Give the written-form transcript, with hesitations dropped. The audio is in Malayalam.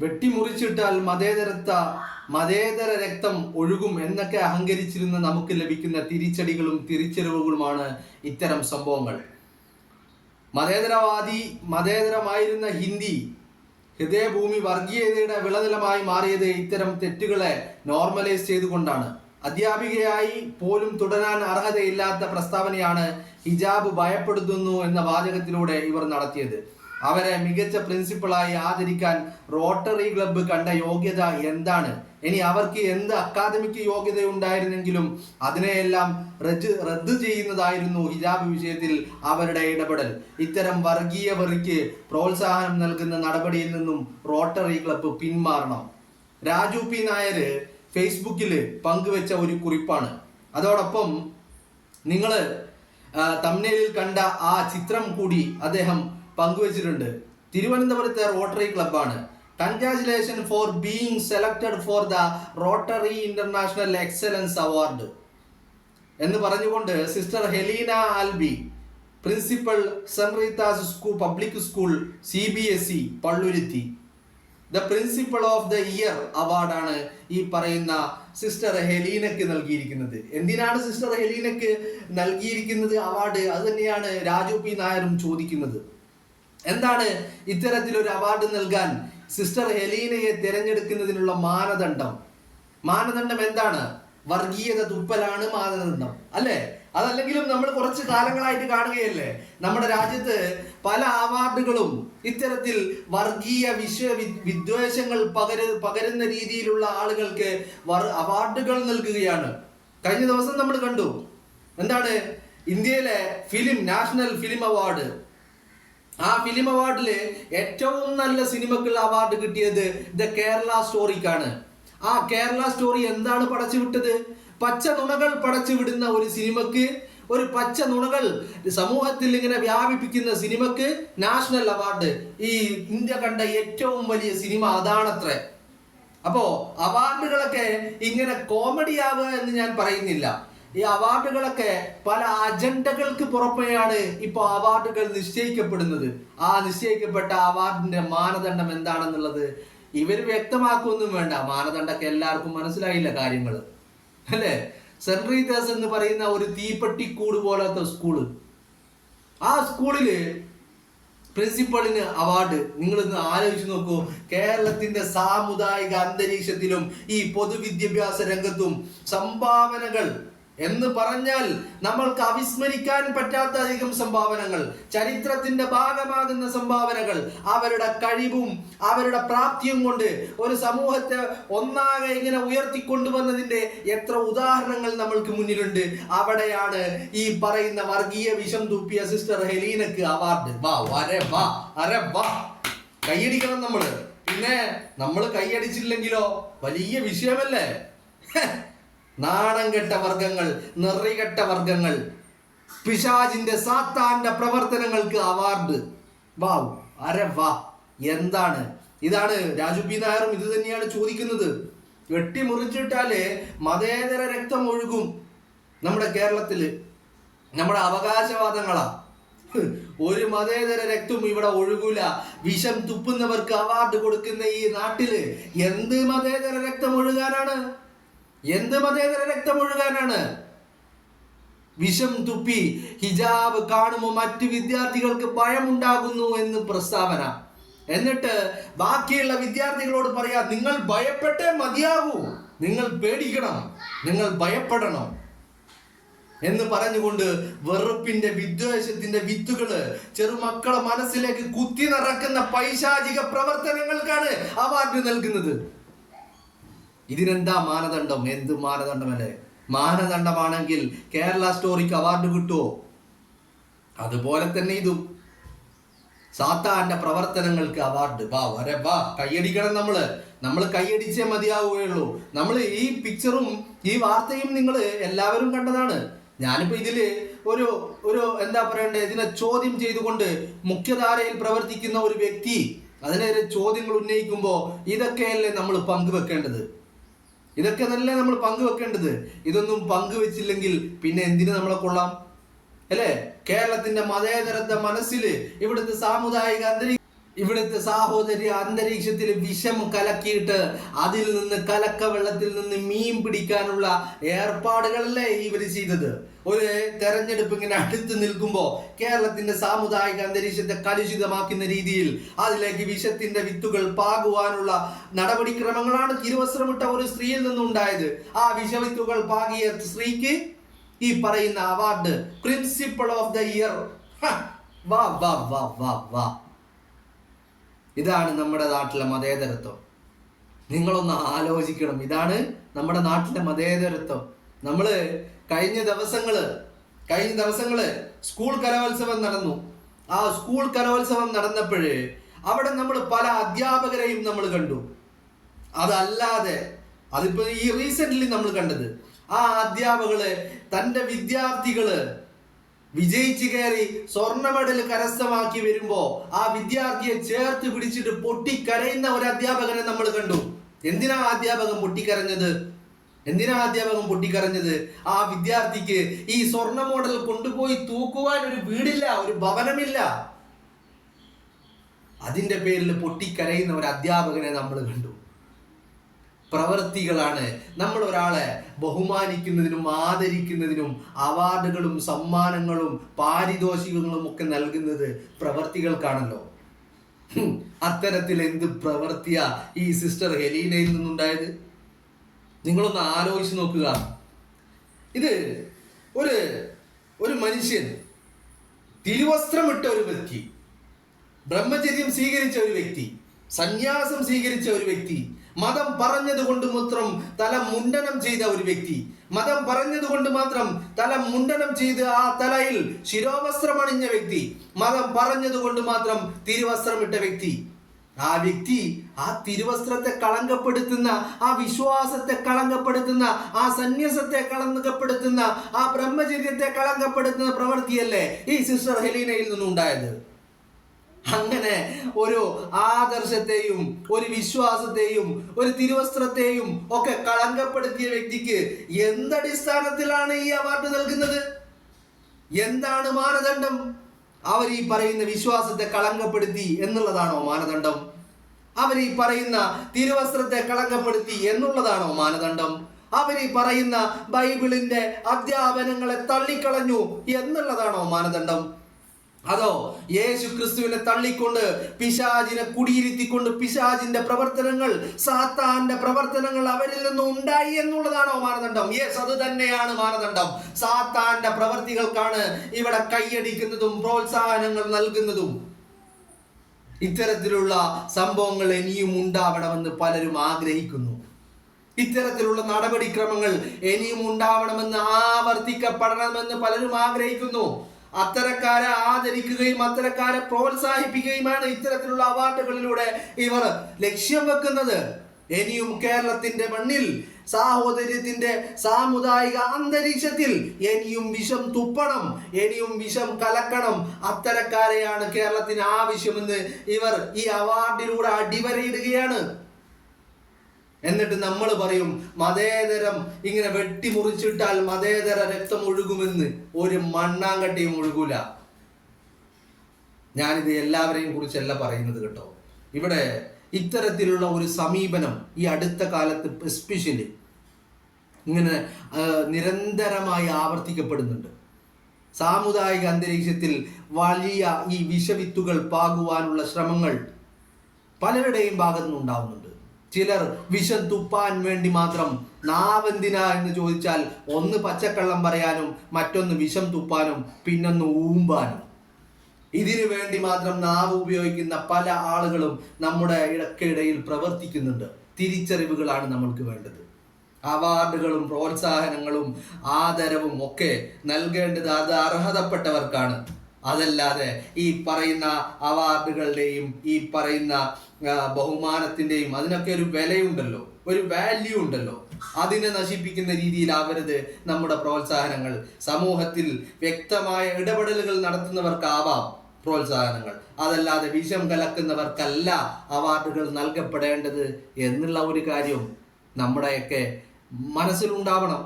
വെട്ടിമുറിച്ചിട്ടാൽ മതേതര രക്തം ഒഴുകും എന്നൊക്കെ അഹങ്കരിച്ചിരുന്ന നമുക്ക് ലഭിക്കുന്ന തിരിച്ചടികളും തിരിച്ചറിവുകളുമാണ് ഇത്തരം സംഭവങ്ങൾ. മതേതരമായിരുന്ന ഹിന്ദി ഹൃദയഭൂമി വർഗീയതയുടെ വിളനിലമായി മാറിയത് ഇത്തരം തെറ്റുകളെ നോർമലൈസ് ചെയ്തുകൊണ്ടാണ്. അധ്യാപികയായി പോലും തുടരാൻ അർഹതയില്ലാത്ത പ്രസ്താവനയാണ് ഹിജാബ് ഭയപ്പെടുത്തുന്നു എന്ന വാചകത്തിലൂടെ ഇവർ നടത്തിയത്. അവരെ മികച്ച പ്രിൻസിപ്പളായി ആദരിക്കാൻ റോട്ടറി ക്ലബ്ബ് കണ്ട യോഗ്യത എന്താണ്? ഇനി അവർക്ക് എന്ത് അക്കാദമിക് യോഗ്യത ഉണ്ടായിരുന്നെങ്കിലും അതിനെയെല്ലാം റദ്ദ് ചെയ്യുന്നതായിരുന്നു ഹിജാബ് വിഷയത്തിൽ അവരുടെ ഇടപെടൽ. ഇത്തരം വർഗീയ വെറിക്ക് പ്രോത്സാഹനം നൽകുന്ന നടപടിയിൽ നിന്നും റോട്ടറി ക്ലബ്ബ് പിന്മാറണം. രാജു പി നായർ ഫേസ്ബുക്കിൽ പങ്കുവെച്ച ഒരു കുറിപ്പാണ്. അതോടൊപ്പം നിങ്ങൾ തംബ്നെയിലിൽ കണ്ട ആ ചിത്രം കൂടി അദ്ദേഹം പങ്കുവച്ചിട്ടുണ്ട്. തിരുവനന്തപുരത്തെ റോട്ടറി ക്ലബ്ബാണ്. Congratulation for being selected for the rotary international excellence award എന്ന് പറഞ്ഞുകൊണ്ട് sister Helena Albi, principal saint Rita's school public school CBSE Palluruthy, the principal of the year അവാർഡാണ് ഈ പറയുന്ന സിസ്റ്റർ ഹെലീനക്ക് നൽകിയിരിക്കുന്നത്. എന്തിനാണ് സിസ്റ്റർ ഹെലീനക്ക് നൽകിയിരിക്കുന്നത് അവാർഡ്? അത് തന്നെയാണ് രാജു പി നായരും ചോദിക്കുന്നത്. എന്താണ് ഇത്തരത്തിലൊരു അവാർഡ് നൽകാൻ സിസ്റ്റർ ഹെലീനയെ തിരഞ്ഞെടുക്കുന്നതിനുള്ള മാനദണ്ഡം എന്താണ്? വർഗീയത തുപ്പലാണ് മാനദണ്ഡം അല്ലേ? അതല്ലെങ്കിലും നമ്മൾ കുറച്ച് കാലങ്ങളായിട്ട് കാണുകയല്ലേ, നമ്മുടെ രാജ്യത്ത് പല അവാർഡുകളും ഇത്തരത്തിൽ വർഗീയ വിദ്വേഷങ്ങൾ പകരുന്ന രീതിയിലുള്ള ആളുകൾക്ക് അവാർഡുകൾ നൽകുകയാണ്. കഴിഞ്ഞ ദിവസം നമ്മൾ കണ്ടു, എന്താണ് ഇന്ത്യയിലെ നാഷണൽ ഫിലിം അവാർഡ്. ആ ഫിലിം അവാർഡില് ഏറ്റവും നല്ല സിനിമക്കുള്ള അവാർഡ് കിട്ടിയത് ദ കേരള സ്റ്റോറിക്കാണ്. ആ കേരള സ്റ്റോറി എന്താണ് പടച്ചുവിട്ടത്? പച്ച നുണകൾ പടച്ചുവിടുന്ന ഒരു സിനിമക്ക്, ഒരു പച്ച നുണകൾ സമൂഹത്തിൽ ഇങ്ങനെ വ്യാപിപ്പിക്കുന്ന സിനിമക്ക് നാഷണൽ അവാർഡ്. ഈ ഇന്ത്യ കണ്ട ഏറ്റവും വലിയ സിനിമ അതാണത്രേ. അപ്പോ അവാർഡുകളൊക്കെ ഇങ്ങനെ കോമഡി ആവുക എന്ന് ഞാൻ പറയുന്നില്ല. ഈ അവാർഡുകളൊക്കെ പല അജണ്ടകൾക്ക് പുറമെയാണ് ഇപ്പോൾ അവാർഡുകൾ നിശ്ചയിക്കപ്പെടുന്നത്. ആ നിശ്ചയിക്കപ്പെട്ട അവാർഡിന്റെ മാനദണ്ഡം എന്താണെന്നുള്ളത് ഇവർ വ്യക്തമാക്കൊന്നും വേണ്ട. മാനദണ്ഡമൊക്കെ എല്ലാവർക്കും മനസ്സിലായില്ല കാര്യങ്ങൾ അല്ലേ? സെന്റ് റീത്താസ് എന്ന് പറയുന്ന ഒരു തീപ്പെട്ടിക്കൂട് പോലത്തെ സ്കൂള്, ആ സ്കൂളില് പ്രിൻസിപ്പളിന് അവാർഡ്. നിങ്ങളിന്ന് ആലോചിച്ച് നോക്കൂ, കേരളത്തിന്റെ സാമുദായിക അന്തരീക്ഷത്തിലും ഈ പൊതുവിദ്യാഭ്യാസ രംഗത്തും സംഭാവനകൾ എന്ന് പറഞ്ഞാൽ നമ്മൾക്ക് അവിസ്മരിക്കാൻ പറ്റാത്ത അധികം സംഭാവനകൾ, ചരിത്രത്തിന്റെ ഭാഗമാകുന്ന സംഭാവനകൾ, അവരുടെ കഴിവും അവരുടെ പ്രാപ്തിയും കൊണ്ട് ഒരു സമൂഹത്തെ ഒന്നാകെ ഇങ്ങനെ ഉയർത്തിക്കൊണ്ടുവന്നതിന്റെ എത്ര ഉദാഹരണങ്ങൾ നമ്മൾക്ക് മുന്നിലുണ്ട്. അവിടെയാണ് ഈ പറയുന്ന വർഗീയ വിഷം തുപ്പിയ സിസ്റ്റർ ഹെലീനക്ക് അവാർഡ്. വാ കൈയടിക്കണം നമ്മള്. പിന്നെ നമ്മൾ കൈയടിച്ചില്ലെങ്കിലോ വലിയ വിഷയമല്ലേ? നാണം കെട്ട വർഗങ്ങൾ, നെറികെട്ട വർഗങ്ങൾ, പിശാചിന്റെ സാത്താന്റെ പ്രവർത്തനങ്ങൾക്ക് അവാർഡ്. എന്താണ്? ഇതാണ് രാജു പി നായരും ഇത് തന്നെയാണ് ചോദിക്കുന്നത്. വെട്ടിമുറിച്ചിട്ടാലേ മതേതര രക്തം ഒഴുകും നമ്മുടെ കേരളത്തില്. നമ്മുടെ അവകാശവാദങ്ങളാ. ഒരു മതേതര രക്തം ഇവിടെ ഒഴുകൂല. വിഷം തുപ്പുന്നവർക്ക് അവാർഡ് കൊടുക്കുന്ന ഈ നാട്ടില് എന്ത് മതേതര രക്തം ഒഴുകാനാണ്? വിഷം തുപ്പി ഹിജാബ് കാണുമ്പോൾ മറ്റു വിദ്യാർത്ഥികൾക്ക് ഭയമുണ്ടാകുന്നു എന്ന് പ്രസ്താവന. എന്നിട്ട് ബാക്കിയുള്ള വിദ്യാർത്ഥികളോട് പറയാ, നിങ്ങൾ ഭയപ്പെട്ടേ മതിയാകൂ, നിങ്ങൾ പേടിക്കണം, നിങ്ങൾ ഭയപ്പെടണം എന്ന് പറഞ്ഞുകൊണ്ട് വെറുപ്പിന്റെ വിദ്വേഷത്തിന്റെ വിത്തുകള് ചെറുമക്കളെ മനസ്സിലേക്ക് കുത്തി നിറക്കുന്ന പൈശാചിക പ്രവർത്തനങ്ങൾക്കാണ് അവാർഡ് നൽകുന്നത്. ഇതിനെന്താ മാനദണ്ഡം? എന്ത് മാനദണ്ഡമല്ലേ? മാനദണ്ഡമാണെങ്കിൽ കേരള സ്റ്റോറിക്ക് അവാർഡ് കിട്ടുമോ? അതുപോലെ തന്നെ ഇതും സാത്താന്റെ പ്രവർത്തനങ്ങൾക്ക് അവാർഡ്. കൈയടിക്കണം. നമ്മൾ കൈയടിച്ചേ മതിയാവുകയുള്ളൂ. നമ്മൾ ഈ പിക്ചറും ഈ വാർത്തയും നിങ്ങൾ എല്ലാവരും കണ്ടതാണ്. ഞാനിപ്പോ ഇതില് ഒരു എന്താ പറയണ്ടേ, ഇതിനെ ചോദ്യം ചെയ്തുകൊണ്ട് മുഖ്യധാരയിൽ പ്രവർത്തിക്കുന്ന ഒരു വ്യക്തി അതിനെതിരെ ചോദ്യങ്ങൾ ഉന്നയിക്കുമ്പോ ഇതൊക്കെയല്ലേ നമ്മൾ പങ്കുവെക്കേണ്ടത്? ഇതൊന്നും പങ്കുവെച്ചില്ലെങ്കിൽ പിന്നെ എന്തിനു നമ്മളെ കൊള്ളാം അല്ലേ? കേരളത്തിന്റെ മതേതരത്തെ മനസ്സിൽ, ഇവിടുത്തെ സാമുദായിക അന്തരീക്ഷം, ഇവിടുത്തെ സാഹോദര്യ അന്തരീക്ഷത്തിൽ വിഷം കലക്കിയിട്ട് അതിൽ നിന്ന് കലക്ക വെള്ളത്തിൽ നിന്ന് മീൻ പിടിക്കാനുള്ള ഏർപ്പാടുകളല്ലേ ഇവർ ചെയ്തത്. ഒരു തെരഞ്ഞെടുപ്പ് ഇങ്ങനെ അടുത്ത് നിൽക്കുമ്പോൾ കേരളത്തിന്റെ സാമുദായിക അന്തരീക്ഷത്തെ കലുഷിതമാക്കുന്ന രീതിയിൽ അതിലേക്ക് വിഷത്തിന്റെ വിത്തുകൾ പാകുവാനുള്ള നടപടിക്രമങ്ങളാണ് തിരുവസ്ത്രമിട്ട ഒരു സ്ത്രീയിൽ നിന്നുണ്ടായത്. ആ വിഷവിത്തുകൾ പാകിയ സ്ത്രീക്ക് ഈ പറയുന്ന award principal of the year. വാ വാ വാ വാ വാ. ഇതാണ് നമ്മുടെ നാട്ടിലെ മതേതരത്വം. നിങ്ങളൊന്ന് ആലോചിക്കണം. ഇതാണ് നമ്മുടെ നാട്ടിലെ മതേതരത്വം. നമ്മള് കഴിഞ്ഞ ദിവസങ്ങള് സ്കൂൾ കലോത്സവം നടന്നു. ആ സ്കൂൾ കലോത്സവം നടന്നപ്പോഴേ അവിടെ നമ്മൾ പല അധ്യാപകരെയും നമ്മൾ കണ്ടു. അതല്ലാതെ അതിപ്പോ ഈ റീസെന്റ് നമ്മൾ കണ്ടത് ആ അധ്യാപകള് തൻ്റെ വിദ്യാർത്ഥികള് വിജയിച്ചു കയറി സ്വർണ്ണ മെഡൽ കരസ്ഥമാക്കി വരുമ്പോ ആ വിദ്യാർത്ഥിയെ ചേർത്ത് പിടിച്ചിട്ട് പൊട്ടിക്കരയുന്ന ഒരു അധ്യാപകനെ നമ്മൾ കണ്ടു. എന്തിനാ അധ്യാപകൻ പൊട്ടിക്കരഞ്ഞത്? ആ വിദ്യാർത്ഥിക്ക് ഈ സ്വർണ്ണ മോഡൽ കൊണ്ടുപോയി തൂക്കുവാൻ ഒരു വീടില്ല, ഒരു ഭവനമില്ല. അതിന്റെ പേരിൽ പൊട്ടിക്കരയുന്ന ഒരു അധ്യാപകനെ നമ്മൾ കണ്ടു. പ്രവൃത്തികളാണ് നമ്മൾ ഒരാളെ ബഹുമാനിക്കുന്നതിനും ആദരിക്കുന്നതിനും അവാർഡുകളും സമ്മാനങ്ങളും പാരിതോഷികങ്ങളും ഒക്കെ നൽകുന്നത് പ്രവൃത്തികൾക്കാണല്ലോ. അത്തരത്തിൽ എന്ത് പ്രവൃത്തിയാ ഈ സിസ്റ്റർ ഹെലീനയിൽ നിന്നുണ്ടായത്? നിങ്ങളൊന്ന് ആലോചിച്ച് നോക്കുക. ഇത് ഒരു മനുഷ്യൻ, തിരുവസ്ത്രമിട്ട ഒരു വ്യക്തി, ബ്രഹ്മചര്യം സ്വീകരിച്ച ഒരു വ്യക്തി, സന്യാസം സ്വീകരിച്ച ഒരു വ്യക്തി, മതം പറഞ്ഞത് കൊണ്ട് മാത്രം തല മുണ്ടനം ചെയ്ത ഒരു വ്യക്തി, മതം പറഞ്ഞത് കൊണ്ട് മാത്രം തല മുണ്ടനം ചെയ്ത് ആ തലയിൽ ശിരോവസ്ത്രം അണിഞ്ഞ വ്യക്തി, മതം പറഞ്ഞത് കൊണ്ട് മാത്രം തിരുവസ്ത്രമിട്ട വ്യക്തി, ആ വ്യക്തി ആ തിരുവസ്ത്രത്തെ കളങ്കപ്പെടുത്തുന്ന, ആ വിശ്വാസത്തെ കളങ്കപ്പെടുത്തുന്ന, ആ സന്യാസത്തെ കളങ്കപ്പെടുത്തുന്ന, ആ ബ്രഹ്മചര്യത്തെ കളങ്കപ്പെടുത്തുന്ന പ്രവൃത്തിയല്ലേ ഈ സിസ്റ്റർ ഹെലീനയിൽ നിന്നുണ്ടായത്. അങ്ങനെ ഒരു ആദർശത്തെയും ഒരു വിശ്വാസത്തെയും ഒരു തിരുവസ്ത്രത്തെയും ഒക്കെ കളങ്കപ്പെടുത്തിയ വ്യക്തിക്ക് എന്തടിസ്ഥാനത്തിലാണ് ഈ അവാർഡ് നൽകുന്നത്? എന്താണ് മാനദണ്ഡം? അവർ ഈ പറയുന്ന വിശ്വാസത്തെ കളങ്കപ്പെടുത്തി എന്നുള്ളതാണോ മാനദണ്ഡം? അവർ ഈ പറയുന്ന തിരുവസ്ത്രത്തെ കളങ്കപ്പെടുത്തി എന്നുള്ളതാണോ മാനദണ്ഡം? അവർ ഈ പറയുന്ന ബൈബിളിന്റെ അധ്യാപനങ്ങളെ തള്ളിക്കളഞ്ഞു എന്നുള്ളതാണോ മാനദണ്ഡം? അതോ യേശു ക്രിസ്തുവിനെ തള്ളിക്കൊണ്ട് പിശാചിനെ കുടിയിരുത്തിക്കൊണ്ട് പിശാചിന്റെ പ്രവർത്തനങ്ങൾ, സാത്താന്റെ പ്രവർത്തനങ്ങൾ അവരിൽ നിന്നും ഉണ്ടായി എന്നുള്ളതാണോ മാനദണ്ഡം? യെസ്, അത് തന്നെയാണ് മാനദണ്ഡം. സാത്താന്റെ പ്രവർത്തികൾക്കാണ് ഇവിടെ കൈയടിക്കുന്നതും പ്രോത്സാഹനങ്ങൾ നൽകുന്നതും. ഇത്തരത്തിലുള്ള സംഭവങ്ങൾ ഇനിയും ഉണ്ടാവണമെന്ന് പലരും ആഗ്രഹിക്കുന്നു. ഇത്തരത്തിലുള്ള നടപടിക്രമങ്ങൾ ഇനിയും ഉണ്ടാവണമെന്ന്, ആവർത്തിക്കപ്പെടണമെന്ന് പലരും ആഗ്രഹിക്കുന്നു. അത്തരക്കാരെ ആദരിക്കുകയും അത്തരക്കാരെ പ്രോത്സാഹിപ്പിക്കുകയുമാണ് ഇത്തരത്തിലുള്ള അവാർഡുകളിലൂടെ ഇവർ ലക്ഷ്യം വെക്കുന്നത്. ഇനിയും കേരളത്തിന്റെ മണ്ണിൽ സാഹോദര്യത്തിന്റെ സാമുദായിക അന്തരീക്ഷത്തിൽ ഇനിയും വിഷം തുപ്പണം, ഇനിയും വിഷം കലക്കണം. അത്തരക്കാരെയാണ് കേരളത്തിന് ആവശ്യമെന്ന് ഇവർ ഈ അവാർഡിലൂടെ അടിവരയിടുകയാണ്. എന്നിട്ട് നമ്മൾ പറയും മതേതരം ഇങ്ങനെ വെട്ടിമുറിച്ചിട്ടാൽ മതേതര രക്തം ഒഴുകുമെന്ന്. ഒരു മണ്ണാങ്കട്ടിയും ഒഴുകൂല. ഞാനിത് എല്ലാവരെയും കുറിച്ചല്ല പറയുന്നത് കേട്ടോ. ഇവിടെ ഇത്തരത്തിലുള്ള ഒരു സമീപനം ഈ അടുത്ത കാലത്ത് എസ്പെഷ്യലി ഇങ്ങനെ നിരന്തരമായി ആവർത്തിക്കപ്പെടുന്നുണ്ട്. സാമുദായിക അന്തരീക്ഷത്തിൽ വലിയ ഈ വിഷവിത്തുകൾ പാകുവാനുള്ള ശ്രമങ്ങൾ പലരുടെയും ഭാഗത്തുനിന്ന് ഉണ്ടാവുന്നുണ്ട്. ചിലർ വിഷം തുപ്പാൻ വേണ്ടി മാത്രം, നാവെന്തിനാ എന്ന് ചോദിച്ചാൽ ഒന്ന് പച്ചക്കള്ളം പറയാനും മറ്റൊന്ന് വിഷം തുപ്പാനും പിന്നൊന്ന് ഊമ്പാനും, ഇതിനു വേണ്ടി മാത്രം നാവ് ഉപയോഗിക്കുന്ന പല ആളുകളും നമ്മുടെ ഇടയ്ക്കിടയിൽ പ്രവർത്തിക്കുന്നുണ്ട്. തിരിച്ചറിവുകളാണ് നമ്മൾക്ക് വേണ്ടത്. അവാർഡുകളും പ്രോത്സാഹനങ്ങളും ആദരവും ഒക്കെ നൽകേണ്ടത് അത് അർഹതപ്പെട്ടവർക്കാണ്. അതല്ലാതെ ഈ പറയുന്ന അവാർഡുകളുടെയും ഈ പറയുന്ന ബഹുമാനത്തിൻ്റെയും അതിനൊക്കെ ഒരു വിലയുണ്ടല്ലോ, ഒരു വാല്യൂ ഉണ്ടല്ലോ. അതിനെ നശിപ്പിക്കുന്ന രീതിയിലാവരുത് നമ്മുടെ പ്രോത്സാഹനങ്ങൾ. സമൂഹത്തിൽ വ്യക്തമായ ഇടപെടലുകൾ നടത്തുന്നവർക്കാവാം പ്രോത്സാഹനങ്ങൾ, അതല്ലാതെ വിഷം കലക്കുന്നവർക്കല്ല അവാർഡുകൾ നൽകപ്പെടേണ്ടത് എന്നുള്ള ഒരു കാര്യം നമ്മുടെയൊക്കെ മനസ്സിലുണ്ടാവണം.